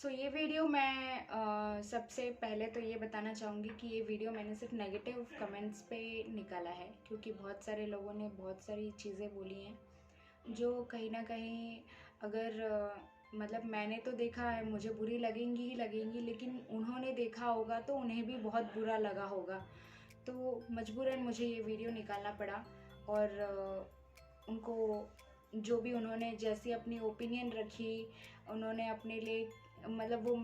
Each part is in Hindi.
ये वीडियो मैं सबसे पहले तो ये बताना चाहूँगी कि ये वीडियो मैंने सिर्फ नेगेटिव कमेंट्स पे निकाला है, क्योंकि बहुत सारे लोगों ने बहुत सारी चीज़ें बोली हैं जो कहीं ना कहीं अगर मतलब मैंने तो देखा है, मुझे बुरी लगेंगी ही लगेंगी, लेकिन उन्होंने देखा होगा तो उन्हें भी बहुत बुरा लगा होगा। तो मजबूरन मुझे ये वीडियो निकालना पड़ा। और उनको जो भी उन्होंने जैसी अपनी ओपिनियन रखी, उन्होंने अपने लिए मतलब वो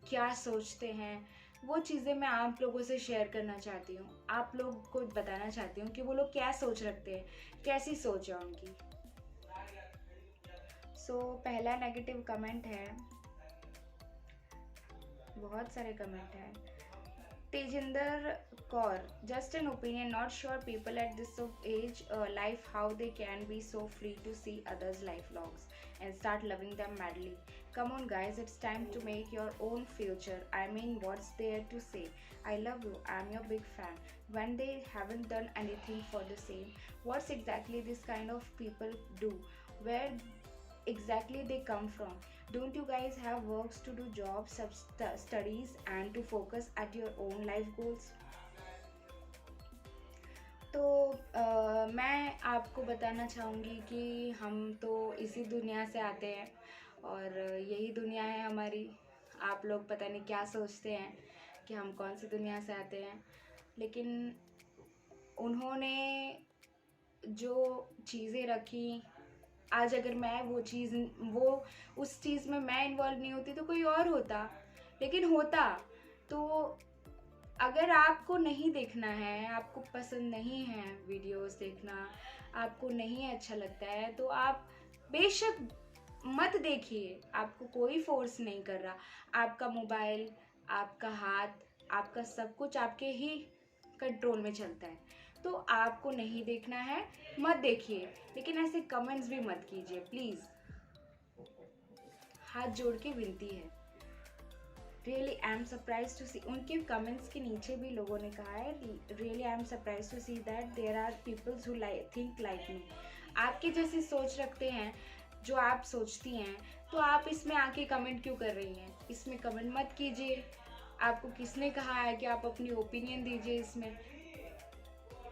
क्या सोचते हैं, वो चीज़ें मैं आप लोगों से शेयर करना चाहती हूँ, आप लोग को बताना चाहती हूँ कि वो लोग क्या सोच रखते हैं, कैसी सोच है उनकी। पहला नेगेटिव कमेंट है, बहुत सारे कमेंट हैं। Tejinder Kaur, just an opinion, not sure people at this age life how they can be so free to see others' life logs and start loving them madly. Come on, guys, it's time to make your own future. I mean, what's there to say? I love you, I'm your big fan. When they haven't done anything for the same, what's exactly this kind of people do? Where exactly they come from? Don't you guys have works to do, jobs, studies, and to focus at your own life goals? तो मैं आपको बताना चाहूँगी कि हम तो इसी दुनिया से आते हैं और यही दुनिया है हमारी। आप लोग पता नहीं क्या सोचते हैं कि हम कौन सी दुनिया से आते हैं, लेकिन उन्होंने जो चीज़ें रखी, आज अगर मैं वो उस चीज़ में मैं इन्वॉल्व नहीं होती तो कोई और होता, लेकिन होता। तो अगर आपको नहीं देखना है, आपको पसंद नहीं है वीडियोस देखना, आपको नहीं अच्छा लगता है, तो आप बेशक मत देखिए। आपको कोई फोर्स नहीं कर रहा। आपका मोबाइल, आपका हाथ, आपका सब कुछ आपके ही कंट्रोल में चलता है। तो आपको नहीं देखना है, मत देखिए, लेकिन ऐसे कमेंट्स भी मत कीजिए प्लीज़। हाथ जोड़ के विनती है। Really I am surprise to see, उनके कमेंट्स के नीचे भी लोगों ने कहा है, really I am surprise to see that there are peoples who think like me. आपकी जैसी सोच रखते हैं जो आप सोचती हैं, तो आप इसमें आके कमेंट क्यों कर रही हैं? इसमें कमेंट मत कीजिए। आपको किसने कहा है कि आप अपनी ओपिनियन दीजिए इसमें?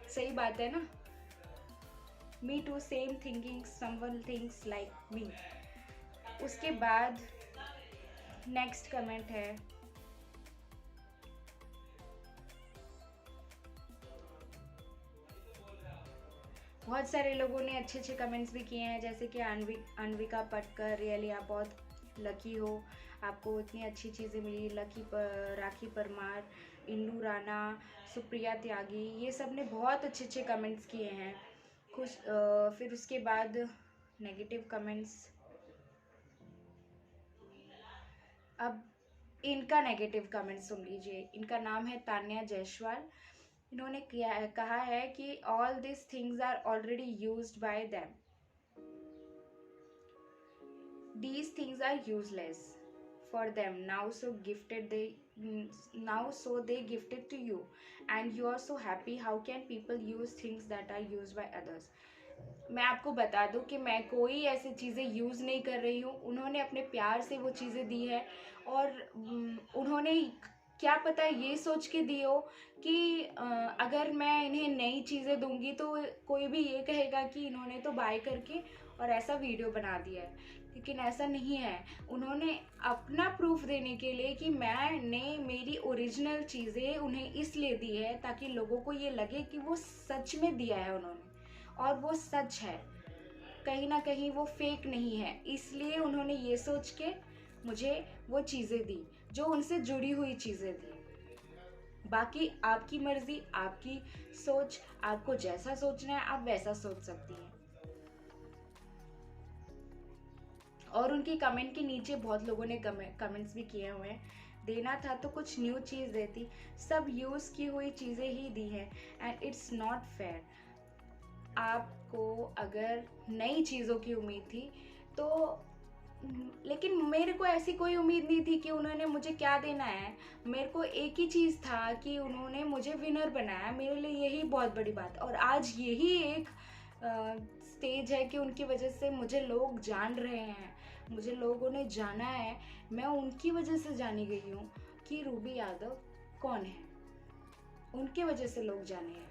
सही बात है ना? Me too same thinking someone thinks like me. उसके बाद नेक्स्ट कमेंट है, बहुत सारे लोगों ने अच्छे अच्छे कमेंट्स भी किए हैं, जैसे कि अनविका पटकर, रियली आप बहुत लकी हो, आपको इतनी अच्छी चीज़ें मिली। राखी परमार, इंनू राणा, सुप्रिया त्यागी, ये सब ने बहुत अच्छे अच्छे कमेंट्स किए हैं। फिर उसके बाद नेगेटिव कमेंट्स। अब इनका नेगेटिव कमेंट सुन लीजिए। इनका नाम है तान्या जायसवाल। इन्होंने कहा है कि all this things are already used by them, these things are useless for them now, so they gifted to you and you are so happy. How can people use things that are used by others? मैं आपको बता दूं कि मैं कोई ऐसी चीज़ें यूज़ नहीं कर रही हूँ। उन्होंने अपने प्यार से वो चीज़ें दी है, और उन्होंने क्या पता ये सोच के दी हो कि अगर मैं इन्हें नई चीज़ें दूंगी तो कोई भी ये कहेगा कि इन्होंने तो बाय करके और ऐसा वीडियो बना दिया है, लेकिन ऐसा नहीं है। उन्होंने अपना प्रूफ देने के लिए कि मैंने मेरी ओरिजिनल चीज़ें उन्हें इसलिए दी है ताकि लोगों को ये लगे कि वो सच में दिया है उन्होंने, और वो सच है, कहीं ना कहीं वो फेक नहीं है। इसलिए उन्होंने ये सोच के मुझे वो चीज़ें दी, जो उनसे जुड़ी हुई चीज़ें दी। बाकी आपकी मर्जी, आपकी सोच, आपको जैसा सोचना है आप वैसा सोच सकती हैं। और उनकी कमेंट के नीचे बहुत लोगों ने कमेंट्स भी किए हुए हैं, देना था तो कुछ न्यू चीज़ देती, सब यूज़ की हुई चीज़ें ही दी हैं एंड इट्स नॉट फेयर। आपको अगर नई चीज़ों की उम्मीद थी तो, लेकिन मेरे को ऐसी कोई उम्मीद नहीं थी कि उन्होंने मुझे क्या देना है। मेरे को एक ही चीज़ था कि उन्होंने मुझे विनर बनाया, मेरे लिए यही बहुत बड़ी बात। और आज यही एक स्टेज है कि उनकी वजह से मुझे लोग जान रहे हैं, मुझे लोगों ने जाना है, मैं उनकी वजह से जानी गई हूँ कि रूबी यादव कौन है, उनके वजह से लोग जाने हैं।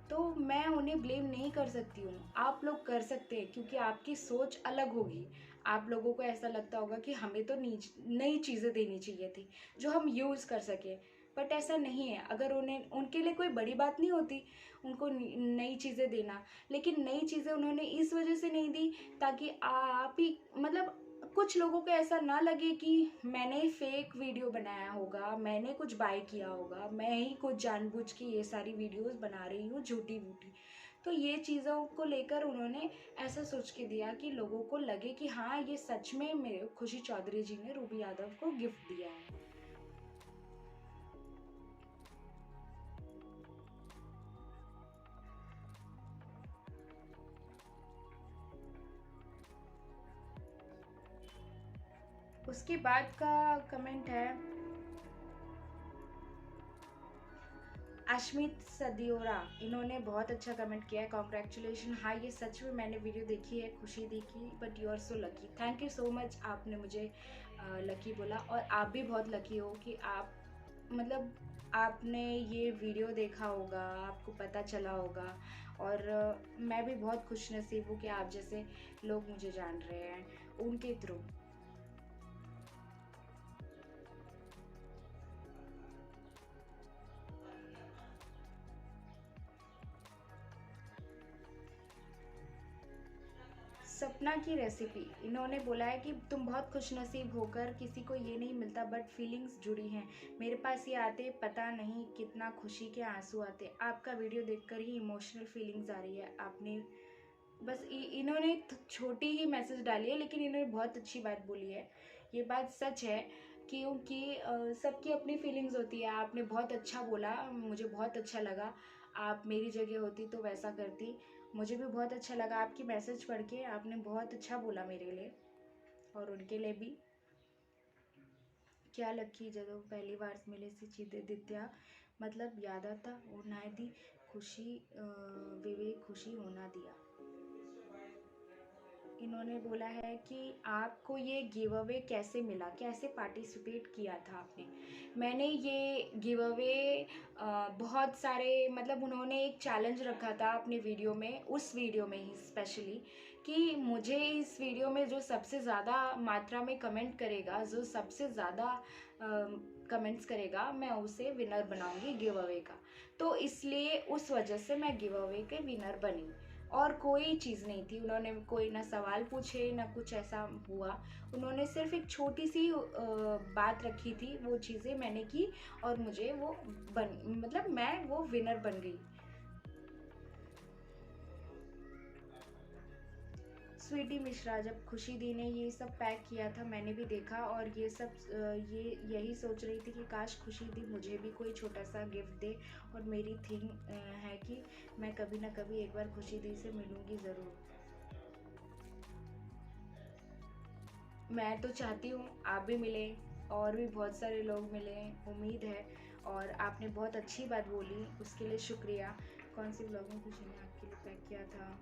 तो मैं उन्हें ब्लेम नहीं कर सकती हूँ, आप लोग कर सकते हैं क्योंकि आपकी सोच अलग होगी। आप लोगों को ऐसा लगता होगा कि हमें तो नई चीज़ें देनी चाहिए थी जो हम यूज़ कर सकें, बट ऐसा नहीं है। अगर उन्हें उनके लिए कोई बड़ी बात नहीं होती उनको नई चीज़ें देना, लेकिन नई चीज़ें उन्होंने इस वजह से नहीं दी ताकि आप ही मतलब कुछ लोगों को ऐसा ना लगे कि मैंने फेक वीडियो बनाया होगा, मैंने कुछ बाय किया होगा, मैं ही कुछ जानबूझ के ये सारी वीडियोस बना रही हूँ झूठी वूठी। तो ये चीज़ों को लेकर उन्होंने ऐसा सोच के दिया कि लोगों को लगे कि हाँ ये सच में मेरे खुशी चौधरी जी ने रूबी यादव को गिफ्ट दिया है। उसके बाद का कमेंट है अश्मित सदियोरा, इन्होंने बहुत अच्छा कमेंट किया है, कॉन्ग्रेचुलेशन। हाँ ये सच में मैंने वीडियो देखी है, खुशी देखी, but you are so lucky. Thank you so much, आपने मुझे लकी बोला। और आप भी बहुत लकी हो कि आप मतलब आपने ये वीडियो देखा होगा, आपको पता चला होगा। और मैं भी बहुत खुश नसीब हूँ कि आप जैसे लोग मुझे जान रहे हैं उनके थ्रू। सपना की रेसिपी, इन्होंने बोला है कि तुम बहुत खुशनसीब होकर, किसी को ये नहीं मिलता बट फीलिंग्स जुड़ी हैं। मेरे पास ये आते पता नहीं कितना खुशी के आंसू आते। आपका वीडियो देखकर ही इमोशनल फीलिंग्स आ रही है। आपने बस इन्होंने छोटी ही मैसेज डाली है, लेकिन इन्होंने बहुत अच्छी बात बोली है। ये बात सच है क्योंकि सबकी अपनी फीलिंग्स होती है। आपने बहुत अच्छा बोला, मुझे बहुत अच्छा लगा। आप मेरी जगह होती तो वैसा करती। मुझे भी बहुत अच्छा लगा आपकी मैसेज पढ़ के, आपने बहुत अच्छा बोला मेरे लिए और उनके लिए भी। क्या लकी ਜਦੋਂ पहली बार मिले सी चीज़ें दित्या, मतलब याद आता वो ना दी खुशी विवेक खुशी होना दिया। इन्होंने बोला है कि आपको ये गिव अवे कैसे मिला, कैसे पार्टिसिपेट किया था आपने। मैंने ये गिव अवे बहुत सारे मतलब उन्होंने एक चैलेंज रखा था अपने वीडियो में, उस वीडियो में ही स्पेशली, कि मुझे इस वीडियो में जो सबसे ज़्यादा मात्रा में कमेंट करेगा, जो सबसे ज़्यादा कमेंट्स करेगा, मैं उसे विनर बनाऊंगी गिव अवे का। तो इसलिए उस वजह से मैं गिव अवे के विनर बनी, और कोई चीज़ नहीं थी। उन्होंने कोई ना सवाल पूछे ना कुछ ऐसा हुआ। उन्होंने सिर्फ एक छोटी सी बात रखी थी, वो चीज़ें मैंने की और मुझे वो मतलब मैं वो विनर बन गई। स्वीटी मिश्रा, जब खुशी दी ने ये सब पैक किया था मैंने भी देखा, और ये सब ये यही सोच रही थी कि काश खुशी दी मुझे भी कोई छोटा सा गिफ्ट दे। और मेरी थिंग है कि मैं कभी ना कभी एक बार खुशी दी से मिलूंगी ज़रूर। मैं तो चाहती हूँ आप भी मिलें और भी बहुत सारे लोग मिलें, उम्मीद है। और आपने बहुत अच्छी बात बोली, उसके लिए शुक्रिया। कौन सी ब्लॉग में खुशी ने आपके लिए पैक किया था?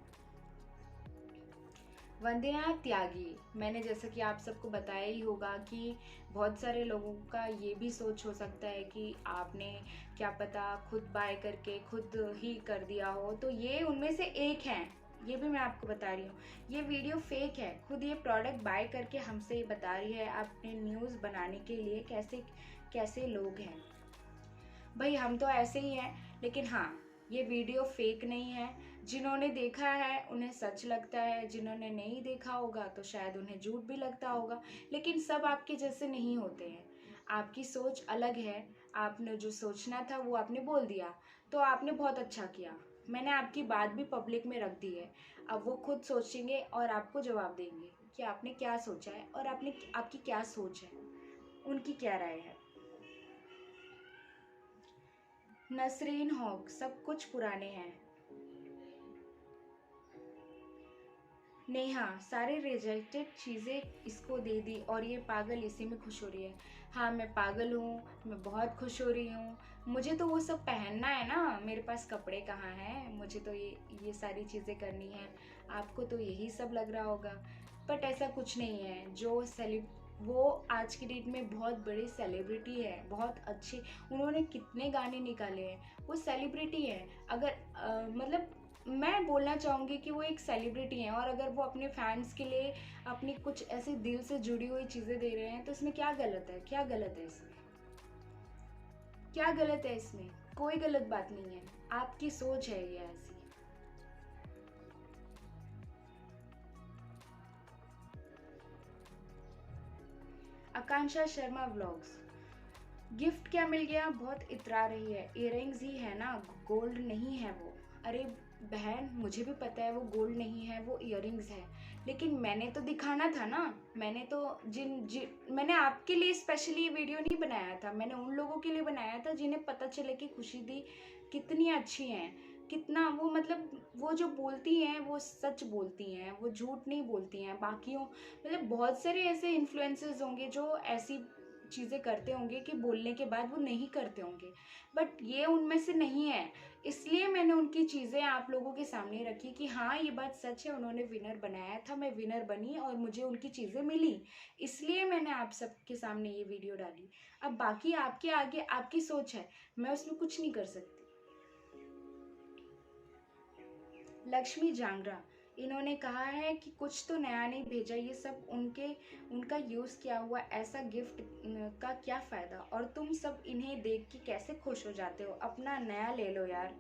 वंदना त्यागी, मैंने जैसा कि आप सबको बताया ही होगा कि बहुत सारे लोगों का ये भी सोच हो सकता है कि आपने क्या पता खुद बाय करके खुद ही कर दिया हो, तो ये उनमें से एक हैं। ये भी मैं आपको बता रही हूँ, ये वीडियो फेक है। खुद ये प्रोडक्ट बाय करके हमसे बता रही है अपने न्यूज़ बनाने के लिए कैसे कैसे लोग हैं। भाई हम तो ऐसे ही हैं, लेकिन हाँ ये वीडियो फेक नहीं है। जिन्होंने देखा है उन्हें सच लगता है, जिन्होंने नहीं देखा होगा तो शायद उन्हें झूठ भी लगता होगा। लेकिन सब आपके जैसे नहीं होते हैं, आपकी सोच अलग है। आपने जो सोचना था वो आपने बोल दिया, तो आपने बहुत अच्छा किया। मैंने आपकी बात भी पब्लिक में रख दी है। अब वो खुद सोचेंगे और आपको जवाब देंगे कि आपने क्या सोचा है और आपकी क्या सोच है, उनकी क्या राय है। नसरीन हॉक, सब कुछ पुराने हैं। नेहा, सारे रिजेक्टेड चीज़ें इसको दे दी और ये पागल इसी में खुश हो रही है। हाँ मैं पागल हूँ, मैं बहुत खुश हो रही हूँ। मुझे तो वो सब पहनना है ना, मेरे पास कपड़े कहाँ हैं, मुझे तो ये सारी चीज़ें करनी है। आपको तो यही सब लग रहा होगा। बट ऐसा कुछ नहीं है। वो आज की डेट में बहुत बड़ी सेलिब्रिटी है, बहुत अच्छी, उन्होंने कितने गाने निकाले हैं, वो सेलिब्रिटी है। अगर मतलब मैं बोलना चाहूँगी कि वो एक सेलिब्रिटी हैं, और अगर वो अपने फैंस के लिए अपनी कुछ ऐसी दिल से जुड़ी हुई चीज़ें दे रहे हैं तो इसमें क्या गलत है? क्या गलत है इसमें? क्या गलत है इसमें? कोई गलत बात नहीं है, आपकी सोच है ये ऐसी। आकांक्षा शर्मा व्लॉग्स, गिफ्ट क्या मिल गया? बहुत इतरा रही है। इयररिंग्स ही है ना, गोल्ड नहीं है वो। अरे बहन, मुझे भी पता है वो गोल्ड नहीं है, वो इयररिंग्स है, लेकिन मैंने तो दिखाना था ना। मैंने तो मैंने आपके लिए स्पेशली ये वीडियो नहीं बनाया था, मैंने उन लोगों के लिए बनाया था जिन्हें पता चले कि खुशी दी कितनी अच्छी हैं, कितना वो मतलब वो जो बोलती हैं वो सच बोलती हैं, वो झूठ नहीं बोलती हैं। बाकियों मतलब बहुत सारे ऐसे इन्फ्लुएंसर्स होंगे जो ऐसी चीज़ें करते होंगे कि बोलने के बाद वो नहीं करते होंगे, बट ये उनमें से नहीं है। इसलिए मैंने उनकी चीज़ें आप लोगों के सामने रखी कि हाँ ये बात सच है, उन्होंने विनर बनाया था, मैं विनर बनी और मुझे उनकी चीज़ें मिली, इसलिए मैंने आप सबके सामने ये वीडियो डाली। अब बाकी आपके आगे आपकी सोच है, मैं उसमें कुछ नहीं कर सकती। लक्ष्मी जांगरा, इन्होंने कहा है कि कुछ तो नया नहीं भेजा, ये सब उनका यूज़ किया हुआ ऐसा गिफ्ट का क्या फ़ायदा, और तुम सब इन्हें देख के कैसे खुश हो जाते हो? अपना नया ले लो यार।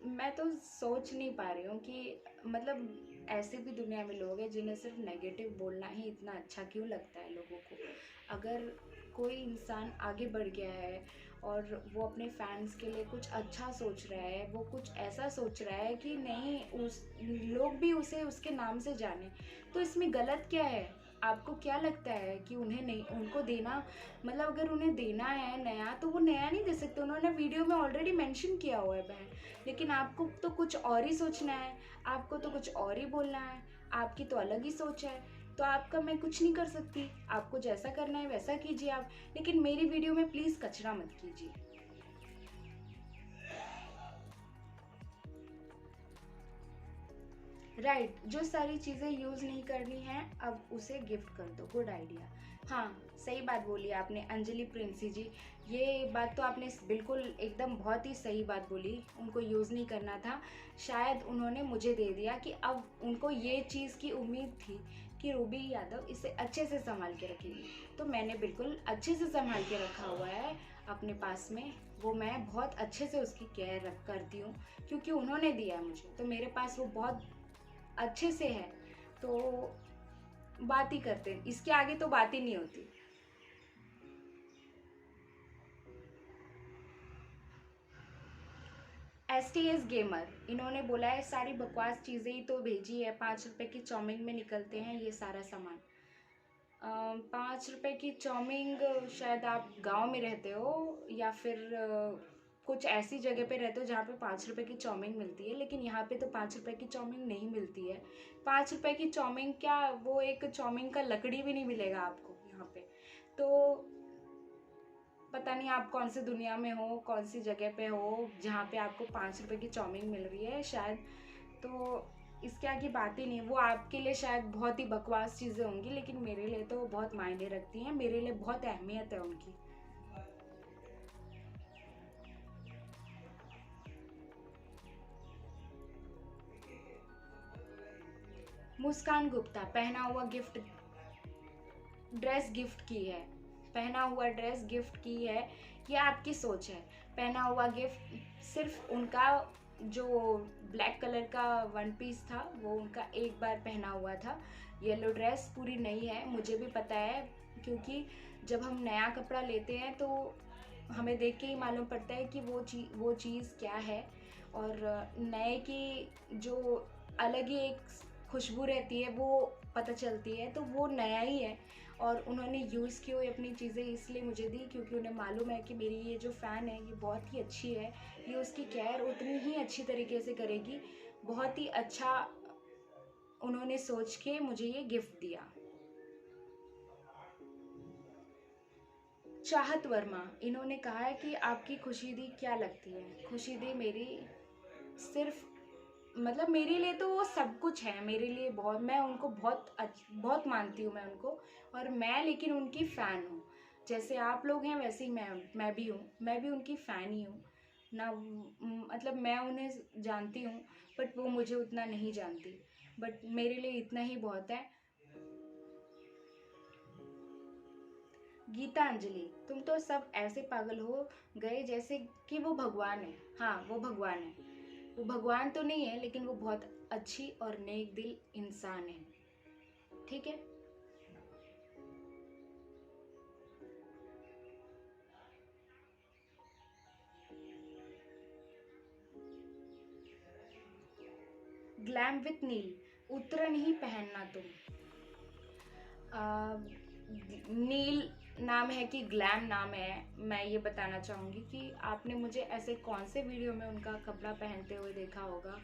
मैं तो सोच नहीं पा रही हूँ कि मतलब ऐसे भी दुनिया में लोग हैं जिन्हें सिर्फ नेगेटिव बोलना ही इतना अच्छा क्यों लगता है लोगों को। अगर कोई इंसान आगे बढ़ गया है और वो अपने फैंस के लिए कुछ अच्छा सोच रहा है, वो कुछ ऐसा सोच रहा है कि नहीं उस लोग भी उसे उसके नाम से जाने, तो इसमें गलत क्या है? आपको क्या लगता है कि उन्हें नहीं, उनको देना मतलब अगर उन्हें देना है नया तो वो नया नहीं दे सकते, उन्होंने वीडियो में ऑलरेडी मेंशन किया हुआ है बहन। लेकिन आपको तो कुछ और ही सोचना है, आपको तो कुछ और ही बोलना है, आपकी तो अलग ही सोच है, तो आपका मैं कुछ नहीं कर सकती। आपको जैसा करना है वैसा कीजिए आप, लेकिन मेरी वीडियो में प्लीज़ कचरा मत कीजिए। राइट, जो सारी चीज़ें यूज़ नहीं करनी है अब उसे गिफ्ट कर दो, गुड आइडिया। हाँ, सही बात बोली आपने अंजलि प्रिंसी जी, ये बात तो आपने बिल्कुल एकदम बहुत ही सही बात बोली, उनको यूज़ नहीं करना था। शायद उन्होंने मुझे दे दिया कि अब उनको ये चीज़ की उम्मीद थी कि रूबी यादव इसे अच्छे से संभाल के रखेगी, तो मैंने बिल्कुल अच्छे से संभाल के रखा हुआ है अपने पास में। वो मैं बहुत अच्छे से उसकी केयर करती हूँ, क्योंकि उन्होंने दिया है मुझे, तो मेरे पास वो बहुत अच्छे से है, तो बात ही करते हैं, इसके आगे तो बात ही नहीं होती। STS गेमर, इन्होंने बोला है सारी बकवास चीज़ें ही तो भेजी है, 5 रुपए की चाउमीन में निकलते हैं ये सारा सामान। 5 रुपए की चाउमीन, शायद आप गांव में रहते हो या फिर कुछ ऐसी जगह पे रहते हो जहाँ पे 5 रुपए की चाउमीन मिलती है, लेकिन यहाँ पे तो 5 रुपए की चाउमीन नहीं मिलती है। 5 रुपए की चाउमीन क्या, वो एक चाउमीन का लकड़ी भी नहीं मिलेगा आपको यहाँ पे। तो पता नहीं आप कौन सी दुनिया में हो, कौन सी जगह पे हो जहाँ पे आपको 5 रुपए की चाउमीन मिल रही है शायद। तो इसके आगे बात ही नहीं, वो आपके लिए शायद बहुत ही बकवास चीज़ें होंगी, लेकिन मेरे लिए तो बहुत मायने रखती हैं, मेरे लिए बहुत अहमियत है उनकी। मुस्कान गुप्ता, पहना हुआ गिफ्ट, ड्रेस गिफ्ट की है, पहना हुआ ड्रेस गिफ्ट की है, ये आपकी सोच है। पहना हुआ गिफ्ट सिर्फ उनका जो ब्लैक कलर का वन पीस था वो उनका एक बार पहना हुआ था। येलो ड्रेस पूरी नई है, मुझे भी पता है, क्योंकि जब हम नया कपड़ा लेते हैं तो हमें देख के ही मालूम पड़ता है कि वो चीज़ क्या है, और नए की जो अलग ही एक खुशबू रहती है वो पता चलती है, तो वो नया ही है। और उन्होंने यूज़ की हुई अपनी चीज़ें इसलिए मुझे दी क्योंकि उन्हें मालूम है कि मेरी ये जो फ़ैन है ये बहुत ही अच्छी है, ये उसकी केयर उतनी ही अच्छी तरीके से करेगी। बहुत ही अच्छा उन्होंने सोच के मुझे ये गिफ्ट दिया। चाहत वर्मा, इन्होंने कहा है कि आपकी खुशी दी क्या लगती है? खुशी दी मेरी सिर्फ मतलब मेरे लिए तो वो सब कुछ है, मेरे लिए बहुत, मैं उनको बहुत मानती हूँ मैं उनको। और मैं लेकिन उनकी फ़ैन हूँ। जैसे आप लोग हैं वैसे ही मैं भी हूँ, मैं भी उनकी फ़ैन ही हूँ ना। मतलब मैं उन्हें जानती हूँ, बट वो मुझे उतना नहीं जानती, बट मेरे लिए इतना ही बहुत है। गीतांजलि, तुम तो सब ऐसे पागल हो गए जैसे कि वो भगवान है। हाँ, वो भगवान है। वो भगवान तो नहीं है, लेकिन वो बहुत अच्छी और नेक दिल इंसान है। ठीक है। ग्लैम विथ नील, उतरन ही पहनना तुम। आ, नील नाम है कि ग्लैम नाम है, मैं ये बताना चाहूँगी कि आपने मुझे ऐसे कौन से वीडियो में उनका कपड़ा पहनते हुए देखा होगा,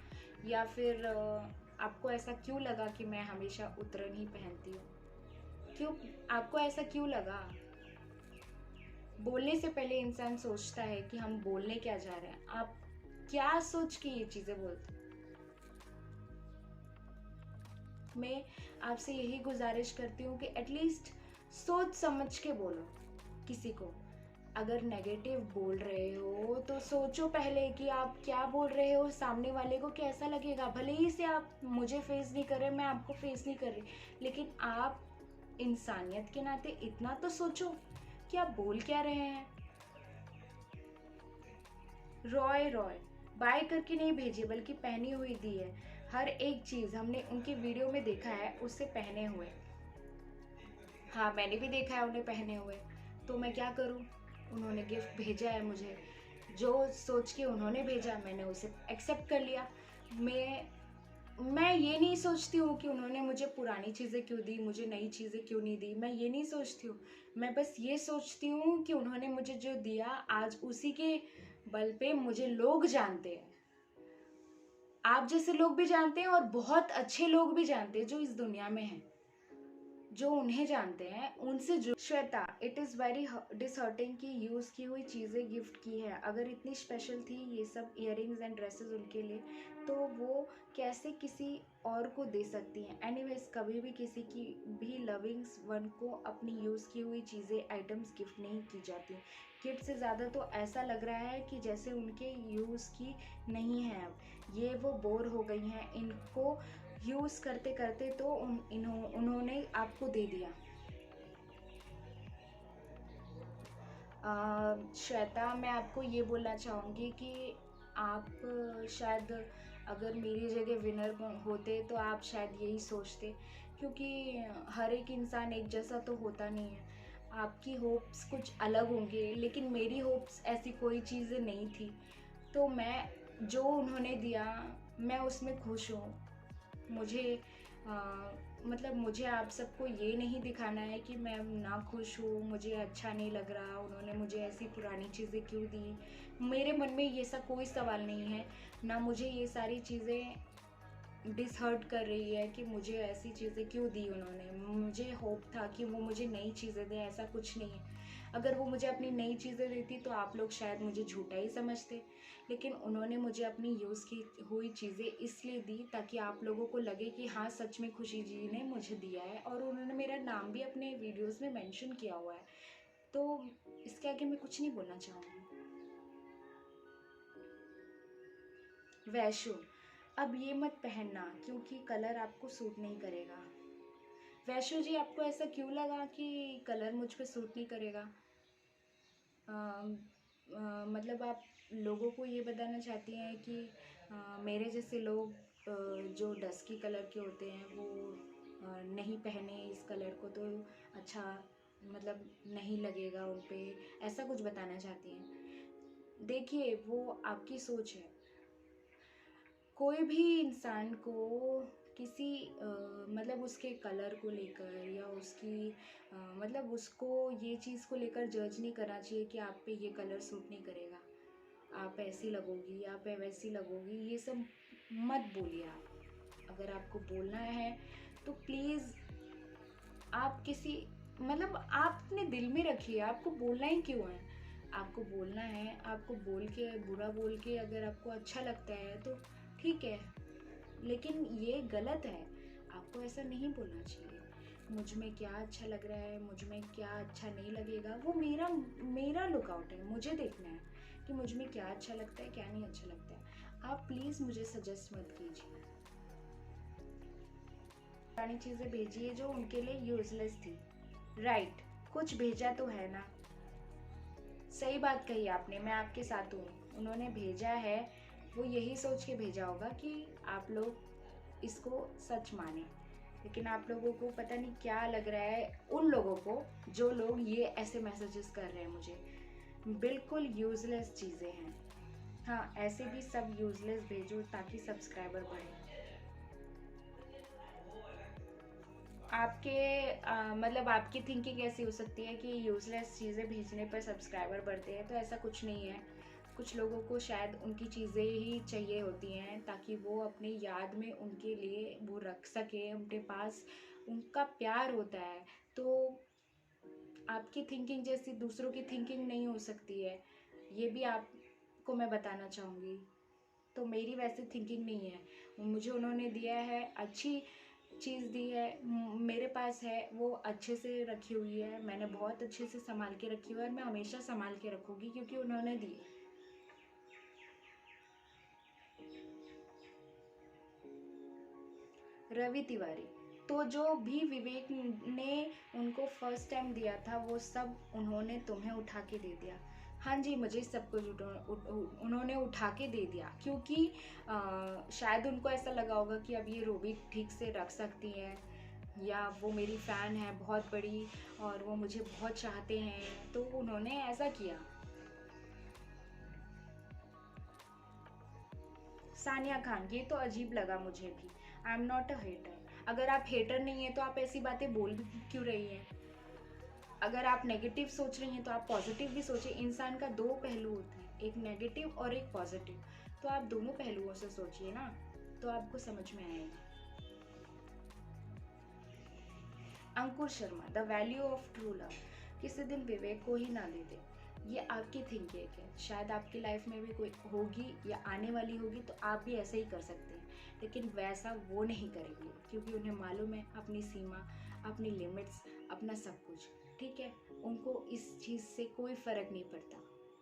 या फिर आपको ऐसा क्यों लगा कि मैं हमेशा उतरन ही पहनती हूँ? क्यों? आपको ऐसा क्यों लगा? बोलने से पहले इंसान सोचता है कि हम बोलने क्या जा रहे हैं। आप क्या सोच के ये चीज़ें बोलते हैं? मैं आपसे यही गुजारिश करती हूँ कि एटलीस्ट सोच समझ के बोलो किसी को। अगर नेगेटिव बोल रहे हो तो सोचो पहले कि आप क्या बोल रहे हो, सामने वाले को कैसा लगेगा। भले ही से आप मुझे फेस नहीं कर रहे, मैं आपको फेस नहीं कर रही, लेकिन आप इंसानियत के नाते इतना तो सोचो कि आप बोल क्या रहे हैं। रॉय रॉय बाय करके नहीं भेजी, बल्कि पहनी हुई दी है। हर एक चीज़ हमने उनकी वीडियो में देखा है उससे पहने हुए। हाँ, मैंने भी देखा है उन्हें पहने हुए, तो मैं क्या करूँ? उन्होंने गिफ्ट भेजा है मुझे, जो सोच के उन्होंने भेजा मैंने उसे एक्सेप्ट कर लिया। मैं ये नहीं सोचती हूँ कि उन्होंने मुझे पुरानी चीज़ें क्यों दी, मुझे नई चीज़ें क्यों नहीं दी, मैं ये नहीं सोचती हूँ। मैं बस ये सोचती हूँ कि उन्होंने मुझे जो दिया, आज उसी के बल पे मुझे लोग जानते हैं। आप जैसे लोग भी जानते हैं और बहुत अच्छे लोग भी जानते हैं जो इस दुनिया में हैं, जो उन्हें जानते हैं उनसे जो। श्वेता, इट इज़ वेरी डिसहर्टिंग कि यूज़ की हुई चीज़ें गिफ्ट की है। अगर इतनी स्पेशल थी ये सब इयररिंग्स एंड ड्रेसेस उनके लिए, तो वो कैसे किसी और को दे सकती हैं? एनीवेज, कभी भी किसी की भी लविंग्स वन को अपनी यूज़ की हुई चीज़ें, आइटम्स गिफ्ट नहीं की जाती। गिफ्ट से ज़्यादा तो ऐसा लग रहा है कि जैसे उनके यूज़ की नहीं है अब, ये वो बोर हो गई हैं इनको यूज़ करते करते, तो उन्होंने आपको दे दिया। श्वेता, मैं आपको ये बोलना चाहूँगी कि आप शायद अगर मेरी जगह विनर होते तो आप शायद यही सोचते, क्योंकि हर एक इंसान एक जैसा तो होता नहीं है। आपकी होप्स कुछ अलग होंगे, लेकिन मेरी होप्स ऐसी कोई चीज़ नहीं थी। तो मैं जो उन्होंने दिया, मैं उसमें खुश हूँ। मुझे अ, मतलब मुझे आप सबको ये नहीं दिखाना है कि मैं ना खुश हूँ, मुझे अच्छा नहीं लग रहा, उन्होंने मुझे ऐसी पुरानी चीज़ें क्यों दी। मेरे मन में ये सब कोई सवाल नहीं है, ना मुझे ये सारी चीज़ें डिसहर्ट कर रही है कि मुझे ऐसी चीज़ें क्यों दी उन्होंने। मुझे होप था कि वो मुझे नई चीज़ें दें, ऐसा कुछ नहीं है। अगर वो मुझे अपनी नई चीज़ें देती तो आप लोग शायद मुझे झूठा ही समझते, लेकिन उन्होंने मुझे अपनी यूज़ की हुई चीज़ें इसलिए दी ताकि आप लोगों को लगे कि हाँ, सच में खुशी जी ने मुझे दिया है, और उन्होंने मेरा नाम भी अपने वीडियोज़ में मेंशन किया हुआ है। तो इसके आगे मैं कुछ नहीं बोलना चाहूँगी। वैशु, अब ये मत पहनना क्योंकि कलर आपको सूट नहीं करेगा। वैशु जी, आपको ऐसा क्यों लगा कि कलर मुझ पे सूट नहीं करेगा? मतलब आप लोगों को ये बताना चाहती हैं कि मेरे जैसे लोग जो डस्की कलर के होते हैं वो नहीं पहने इस कलर को तो अच्छा, मतलब नहीं लगेगा उन पे, ऐसा कुछ बताना चाहती हैं? देखिए, वो आपकी सोच है। कोई भी इंसान को किसी मतलब उसके कलर को लेकर या उसकी मतलब उसको ये चीज़ को लेकर जज नहीं करना चाहिए कि आप पे ये कलर सूट नहीं करेगा, आप ऐसी लगोगी, आप वैसी लगोगी, ये सब मत बोलिए। आप अगर आपको बोलना है तो प्लीज़ आप किसी, मतलब आप अपने दिल में रखिए, आपको बोलना ही क्यों है? आपको बोलना है, आपको बोल के, बुरा बोल के अगर आपको अच्छा लगता है तो ठीक है, लेकिन ये गलत है, आपको ऐसा नहीं बोलना चाहिए। मुझ में क्या अच्छा लग रहा है, मुझ में क्या अच्छा नहीं लगेगा, वो मेरा मेरा लुकआउट है, मुझे देखना है कि मुझ में क्या अच्छा लगता है, क्या नहीं अच्छा लगता है। आप प्लीज़ मुझे सजेस्ट मत कीजिए। पुरानी चीज़ें भेजिए जो उनके लिए यूजलेस थी। राइट, कुछ भेजा तो है ना। सही बात कही आपने, मैं आपके साथ हूँ। उन्होंने भेजा है, वो यही सोच के भेजा होगा कि आप लोग इसको सच माने, लेकिन आप लोगों को पता नहीं क्या लग रहा है, उन लोगों को जो लोग ये ऐसे मैसेजेस कर रहे हैं मुझे। बिल्कुल यूजलेस चीज़ें हैं। हाँ, ऐसे भी सब यूजलेस भेजो ताकि सब्सक्राइबर बढ़े। आपके मतलब आपकी थिंकिंग ऐसी हो सकती है कि यूज़लेस चीज़ें भेजने पर सब्सक्राइबर बढ़ते हैं, तो ऐसा कुछ नहीं है। कुछ लोगों को शायद उनकी चीज़ें ही चाहिए होती हैं ताकि वो अपनी याद में उनके लिए वो रख सके, उनके पास उनका प्यार होता है। तो आपकी थिंकिंग जैसी दूसरों की थिंकिंग नहीं हो सकती है, ये भी आपको मैं बताना चाहूँगी। तो मेरी वैसी थिंकिंग नहीं है। मुझे उन्होंने दिया है, अच्छी चीज़ दी है, मेरे पास है, वो अच्छे से रखी हुई है, मैंने बहुत अच्छे से संभाल के रखी हुई है और मैं हमेशा संभाल के रखूँगी क्योंकि उन्होंने दी है। रवि तिवारी, तो जो भी विवेक ने उनको फर्स्ट टाइम दिया था वो सब उन्होंने तुम्हें उठा के दे दिया। हाँ जी, मुझे सब कुछ उन्होंने उठा के दे दिया क्योंकि शायद उनको ऐसा लगा होगा कि अब ये रूबी ठीक से रख सकती है, या वो मेरी फ़ैन है बहुत बड़ी और वो मुझे बहुत चाहते हैं, तो उन्होंने ऐसा किया। सानिया खान, ये तो अजीब लगा मुझे भी। I am not a hater. अगर आप हेटर नहीं है तो आप ऐसी बातें बोल भी क्यों रही हैं? अगर आप नेगेटिव सोच रही हैं तो आप पॉजिटिव भी सोचिए। इंसान का दो पहलू होते हैं, एक नेगेटिव और एक पॉजिटिव। तो आप दोनों पहलुओं से सोचिए ना, तो आपको समझ में आएगा। Ankur Sharma, the value of true love, किसी दिन विवेक को ही ना दे दे। ये आपकी थिंकिंग है, शायद आपकी लाइफ में भी कोई होगी या आने वाली होगी तो आप भी ऐसे ही कर सकते हैं, लेकिन वैसा वो नहीं करेंगे क्योंकि उन्हें मालूम है अपनी सीमा, अपनी लिमिट्स, अपना सब कुछ। ठीक है, उनको इस चीज़ से कोई फ़र्क नहीं पड़ता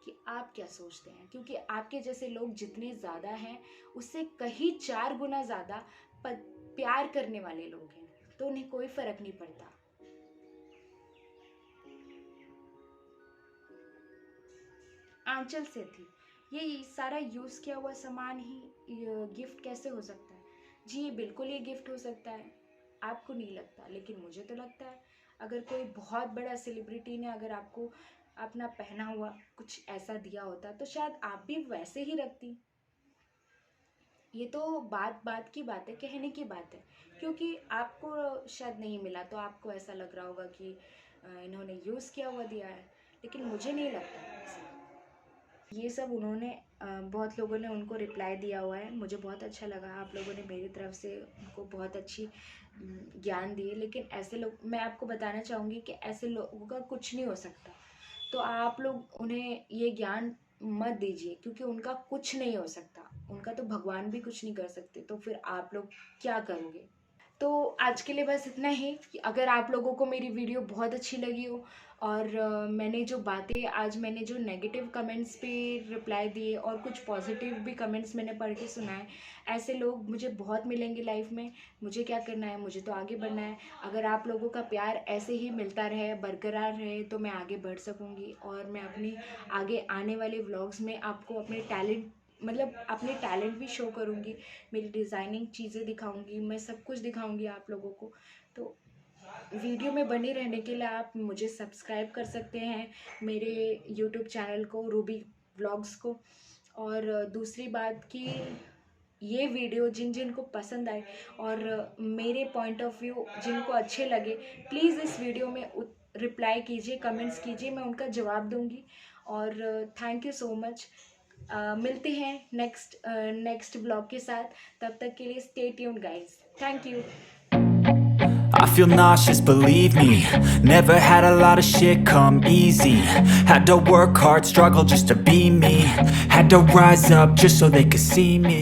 कि आप क्या सोचते हैं, क्योंकि आपके जैसे लोग जितने ज़्यादा हैं उससे कहीं 4 गुना ज़्यादा प्यार करने वाले लोग हैं, तो उन्हें कोई फ़र्क नहीं पड़ता। आंचल से थी, ये सारा यूज़ किया हुआ सामान ही गिफ्ट कैसे हो सकता है? जी बिल्कुल ये गिफ्ट हो सकता है, आपको नहीं लगता लेकिन मुझे तो लगता है। अगर कोई बहुत बड़ा सेलिब्रिटी ने अगर आपको अपना पहना हुआ कुछ ऐसा दिया होता तो शायद आप भी वैसे ही रखती। ये तो बात बात की बात है, कहने की बात है, क्योंकि आपको शायद नहीं मिला तो आपको ऐसा लग रहा होगा कि इन्होंने यूज़ किया हुआ दिया है, लेकिन मुझे नहीं लगता ऐसा। ये सब उन्होंने बहुत लोगों ने उनको रिप्लाई दिया हुआ है, मुझे बहुत अच्छा लगा। आप लोगों ने मेरी तरफ से उनको बहुत अच्छी ज्ञान दिए, लेकिन ऐसे लोग, मैं आपको बताना चाहूँगी कि ऐसे लोगों का कुछ नहीं हो सकता। तो आप लोग उन्हें ये ज्ञान मत दीजिए क्योंकि उनका कुछ नहीं हो सकता, उनका तो भगवान भी कुछ नहीं कर सकते, तो फिर आप लोग क्या करोगे? तो आज के लिए बस इतना ही। अगर आप लोगों को मेरी वीडियो बहुत अच्छी लगी हो और मैंने जो बातें आज, मैंने जो नेगेटिव कमेंट्स पे रिप्लाई दिए और कुछ पॉजिटिव भी कमेंट्स मैंने पढ़ के सुनाए, ऐसे लोग मुझे बहुत मिलेंगे लाइफ में। मुझे क्या करना है, मुझे तो आगे बढ़ना है। अगर आप लोगों का प्यार ऐसे ही मिलता रहे, बरकरार रहे, तो मैं आगे बढ़ सकूँगी और मैं अपनी आगे आने वाले व्लॉग्स में आपको अपने टैलेंट, मतलब अपने टैलेंट भी शो करूँगी, मेरी डिज़ाइनिंग चीज़ें दिखाऊँगी, मैं सब कुछ दिखाऊँगी आप लोगों को। तो वीडियो में बने रहने के लिए आप मुझे सब्सक्राइब कर सकते हैं, मेरे यूट्यूब चैनल को, रूबी व्लॉग्स को। और दूसरी बात कि ये वीडियो जिन जिन को पसंद आए और मेरे पॉइंट ऑफ व्यू जिनको अच्छे लगे, प्लीज़ इस वीडियो में रिप्लाई कीजिए, कमेंट्स कीजिए, मैं उनका जवाब दूंगी। और थैंक यू सो मच। मिलते हैं नेक्स्ट ब्लॉग के साथ, तब तक के लिए stay tuned guys, thank you. I feel nauseous, believe me. Never had a lot of shit come easy. Had to work hard, struggle just to be me. Had to rise up just so they could see me.